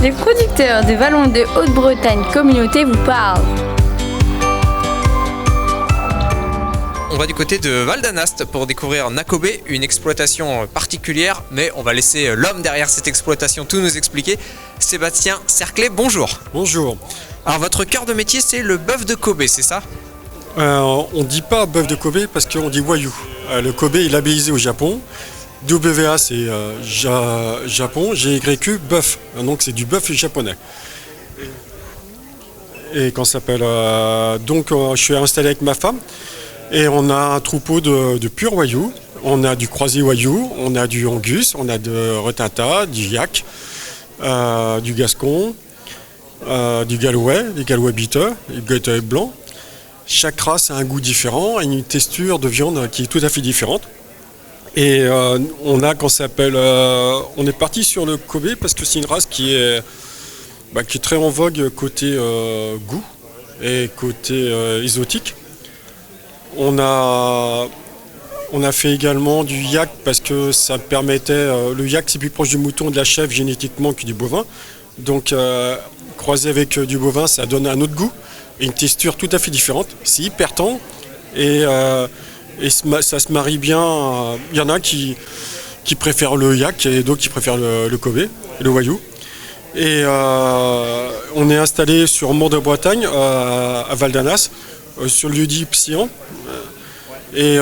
Les producteurs de Vallon de Haute-Bretagne Communauté vous parlent. On va du côté de Val d'Anast pour découvrir Nakobé, une exploitation particulière, mais on va laisser l'homme derrière cette exploitation tout nous expliquer. Sébastien Cerclé, bonjour. Bonjour. Alors votre cœur de métier, c'est le bœuf de Kobe, c'est ça? On ne dit pas bœuf de Kobe parce qu'on dit Wagyu. Le Kobe est labellisé au Japon. WA c'est Japon, GYQ bœuf. Donc c'est du bœuf japonais. Et qu'on s'appelle. Je suis installé avec ma femme et on a un troupeau de pur Wagyu. On a du croisé Wagyu, on a du Angus, on a de Retata, du Yak, du Gascon, du Galway Beater, du Galway blanc. Chaque race a un goût différent et une texture de viande qui est tout à fait différente. Et on est parti sur le Kobe parce que c'est une race qui est très en vogue côté goût et côté exotique. On a fait également du yak parce que ça permettait. Le yak c'est plus proche du mouton et de la chèvre génétiquement que du bovin. Donc croisé avec du bovin, ça donne un autre goût et une texture tout à fait différente. C'est hyper tendre et ça se marie bien. Il y en a qui préfèrent le yak et d'autres qui préfèrent le Kobe, le Wagyu. Et on est installé sur Mont de Bretagne à Val d'Anast, sur le lieu-dit Psyan. Et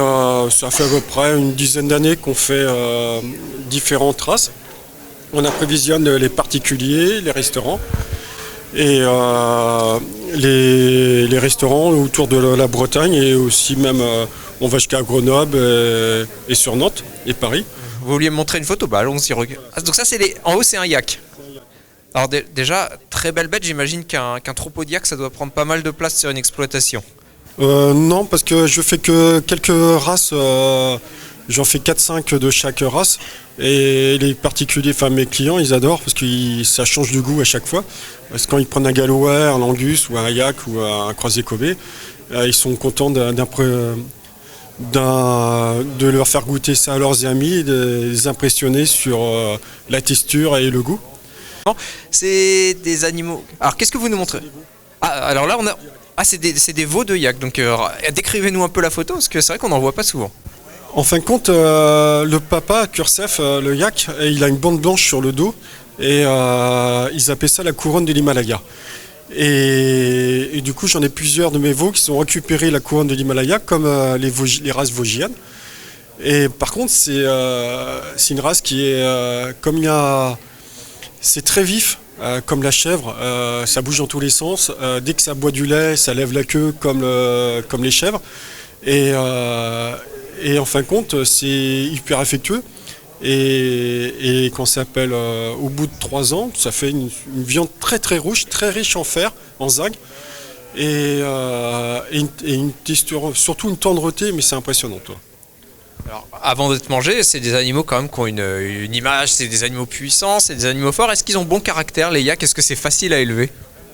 ça fait à peu près une dizaine d'années qu'on fait différentes races. On approvisionne les particuliers, les restaurants et les restaurants autour de la Bretagne et aussi même on va jusqu'à Grenoble et sur Nantes et Paris. Vous vouliez me montrer une photo? Allons-y. Donc ça en haut c'est un yak. Alors déjà, très belle bête, j'imagine qu'un troupeau de yak ça doit prendre pas mal de place sur une exploitation. Non, parce que je fais que quelques races, j'en fais 4-5 de chaque race. Et les particuliers, mes clients, ils adorent parce que ça change de goût à chaque fois. Parce que quand ils prennent un Galway, un Angus ou un yak ou un croisé Kobe, ils sont contents de leur faire goûter ça à leurs amis et de les impressionner sur la texture et le goût. C'est des animaux. Alors qu'est-ce que vous nous montrez? Alors là on a. C'est des veaux de yak, donc décrivez-nous un peu la photo, parce que c'est vrai qu'on n'en voit pas souvent. En fin de compte, le papa, Kursef, le yak, il a une bande blanche sur le dos, et ils appellent ça la couronne de l'Himalaya. Et du coup, j'en ai plusieurs de mes veaux qui ont récupéré la couronne de l'Himalaya, comme les races vosgiennes. Et par contre, c'est une race qui est, c'est très vif. Comme la chèvre, ça bouge dans tous les sens. Dès que ça boit du lait, ça lève la queue comme les chèvres. Et en fin de compte, c'est hyper affectueux. Et qu'on s'appelle, au bout de 3 ans, ça fait une viande très très rouge, très riche en fer, en zinc. Et une texture, surtout une tendreté, mais c'est impressionnant. Alors, avant d'être mangés, c'est des animaux quand même qui ont une image, c'est des animaux puissants, c'est des animaux forts. Est-ce qu'ils ont bon caractère, les yaks? Est-ce que c'est facile à élever?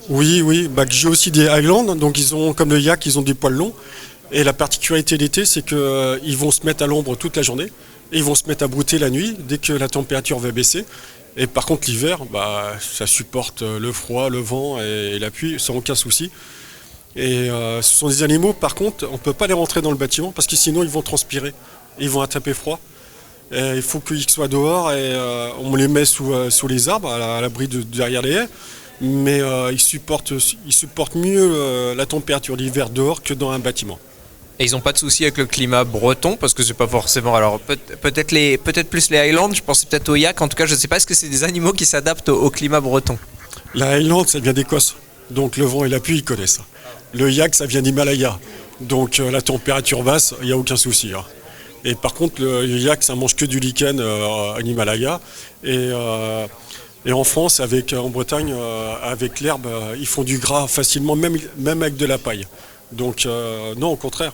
Oui. J'ai aussi des Highlands, donc ils ont, comme le yak, ils ont des poils longs. Et la particularité d'été, c'est qu'ils vont se mettre à l'ombre toute la journée et ils vont se mettre à brouter la nuit dès que la température va baisser. Et par contre, l'hiver, ça supporte le froid, le vent et la pluie sans aucun souci. Et ce sont des animaux, par contre, on ne peut pas les rentrer dans le bâtiment parce que sinon ils vont transpirer. Ils vont attraper froid. Et il faut qu'ils soient dehors et on les met sous les arbres, à l'abri derrière les haies. Mais ils supportent mieux la température d'hiver dehors que dans un bâtiment. Et ils n'ont pas de souci avec le climat breton, parce que c'est pas forcément. Alors peut-être plus les Highlands, je pensais peut-être aux yaks. En tout cas, je ne sais pas, est-ce que c'est des animaux qui s'adaptent au climat breton? La Highland, ça vient d'Écosse. Donc le vent et la pluie, ils connaissent. Le yak, ça vient d'Himalaya. Donc la température basse, il n'y a aucun souci. Et par contre, le yak, ça mange que du lichen en Himalaya. Et en France, en Bretagne, avec l'herbe, ils font du gras facilement, même avec de la paille. Donc non, au contraire.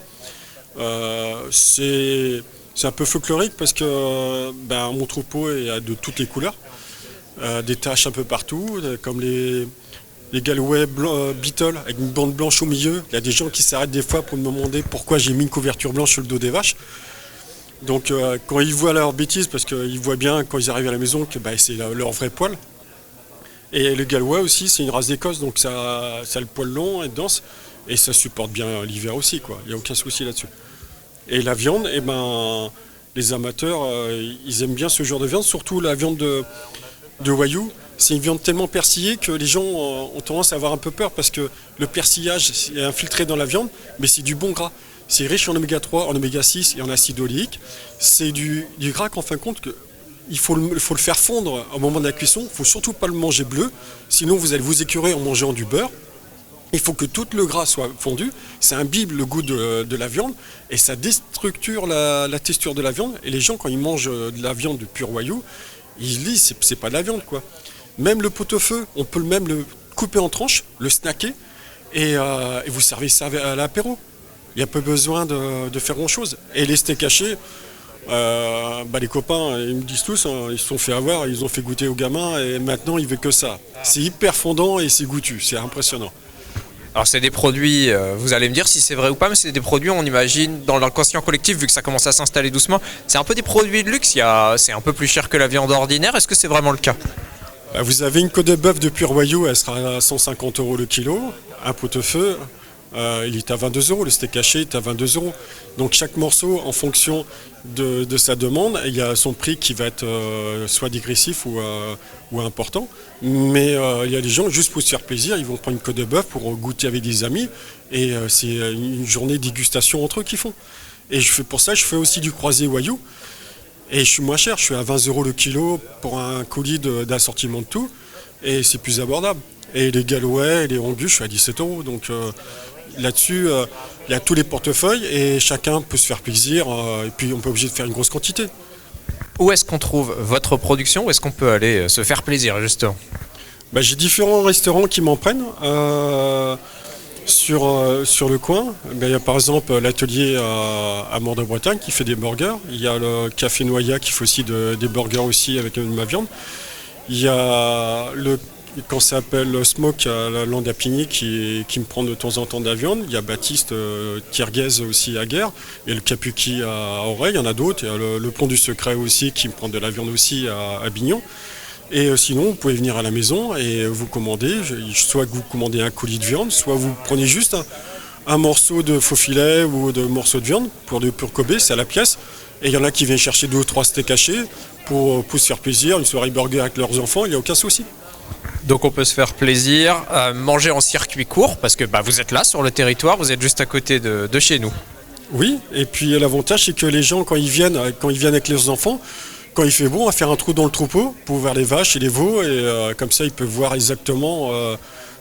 C'est un peu folklorique parce que mon troupeau est de toutes les couleurs. Des taches un peu partout, comme les Galway Beetle avec une bande blanche au milieu. Il y a des gens qui s'arrêtent des fois pour me demander pourquoi j'ai mis une couverture blanche sur le dos des vaches. Donc quand ils voient leur bêtise, parce qu'ils voient bien quand ils arrivent à la maison que c'est leur vrai poil. Et le gallois aussi, c'est une race d'Écosse, donc ça a le poil long et dense, et ça supporte bien l'hiver aussi, quoi. Il n'y a aucun souci là-dessus. Et la viande, eh ben, les amateurs, ils aiment bien ce genre de viande, surtout la viande de Wagyu. C'est une viande tellement persillée que les gens ont tendance à avoir un peu peur parce que le persillage est infiltré dans la viande, mais c'est du bon gras. C'est riche en oméga 3, en oméga 6 et en acide oléique. C'est du gras qu'en fin de compte, il faut le faire fondre au moment de la cuisson. Il ne faut surtout pas le manger bleu, sinon vous allez vous écœurer en mangeant du beurre. Il faut que tout le gras soit fondu, ça imbibe le goût de la viande et ça déstructure la texture de la viande. Et les gens, quand ils mangent de la viande de pur Wagyu, ils disent c'est pas de la viande, quoi. Même le pot-au-feu, on peut même le couper en tranches, le snacker et vous servez ça à l'apéro. Il n'y a pas besoin de faire grand-chose. Et les steaks hachés, les copains, ils me disent tous, hein, ils se sont fait avoir, ils ont fait goûter aux gamins et maintenant ils veulent que ça. C'est hyper fondant et c'est goûtu, c'est impressionnant. Alors c'est des produits, vous allez me dire si c'est vrai ou pas, mais c'est des produits, on imagine, dans l'inconscient collectif, vu que ça commence à s'installer doucement, c'est un peu des produits de luxe, c'est un peu plus cher que la viande ordinaire, est-ce que c'est vraiment le cas? Vous avez une côte de bœuf de pur Wagyu, elle sera à 150 € le kilo, un pot-au-feu, il est à 22 €, le steak haché est à 22 €. Donc chaque morceau, en fonction de sa demande, il y a son prix qui va être soit dégressif ou important. Mais il y a des gens, juste pour se faire plaisir, ils vont prendre une côte de bœuf pour goûter avec des amis. Et c'est une journée de dégustation entre eux qu'ils font. Et pour ça, je fais aussi du croisé Wagyu. Et je suis moins cher, je suis à 20 € le kilo pour un colis d'assortiment de tout. Et c'est plus abordable. Et les gallois et les angus, je suis à 17 €. Donc là-dessus, il y a tous les portefeuilles et chacun peut se faire plaisir. Et puis on n'est pas obligé de faire une grosse quantité. Où est-ce qu'on trouve votre production? Où est-ce qu'on peut aller se faire plaisir, justement? J'ai différents restaurants qui m'en prennent. Sur le coin, il y a par exemple l'atelier à Mort de Bretagne qui fait des burgers. Il y a le Café Noya qui fait aussi des burgers aussi avec de ma viande. Il y a quand ça s'appelle le Smoke à la Lande à Pigny qui me prend de temps en temps de la viande. Il y a Baptiste Thierguez aussi à Guerre. Il y a le Capuki à Auray, il y en a d'autres. Il y a le Pont du Secret aussi qui me prend de la viande aussi à Bignon. Et sinon, vous pouvez venir à la maison et vous commander, soit que vous commandez un colis de viande, soit vous prenez juste un morceau de faux filet ou de morceau de viande pour Kobe, c'est à la pièce. Et il y en a qui viennent chercher 2 ou 3 steaks hachés pour se faire plaisir, une soirée burger avec leurs enfants, il n'y a aucun souci. Donc on peut se faire plaisir, manger en circuit court, parce que vous êtes là sur le territoire, vous êtes juste à côté de chez nous. Oui, et puis l'avantage c'est que les gens quand ils viennent avec leurs enfants, quand il fait bon, on va faire un trou dans le troupeau pour voir les vaches et les veaux et comme ça ils peuvent voir exactement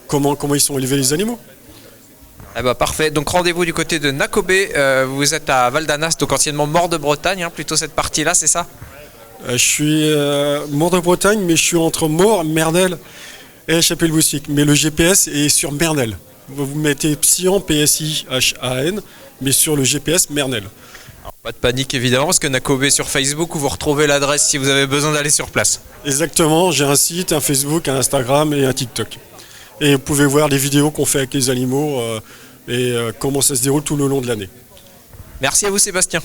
comment ils sont élevés les animaux. Parfait, donc rendez-vous du côté de Nakobe, vous êtes à Val d'Anas, donc anciennement Mort de Bretagne, plutôt cette partie-là, c'est ça? Je suis Mort de Bretagne, mais je suis entre Mort, Mernel et Chapelle-Boussic. Mais le GPS est sur Mernel. Vous mettez Psion, PSIHAN, mais sur le GPS Mernel. Alors, pas de panique évidemment, parce que Nakobe sur Facebook où vous retrouvez l'adresse si vous avez besoin d'aller sur place. Exactement, j'ai un site, un Facebook, un Instagram et un TikTok. Et vous pouvez voir les vidéos qu'on fait avec les animaux et comment ça se déroule tout le long de l'année. Merci à vous Sébastien.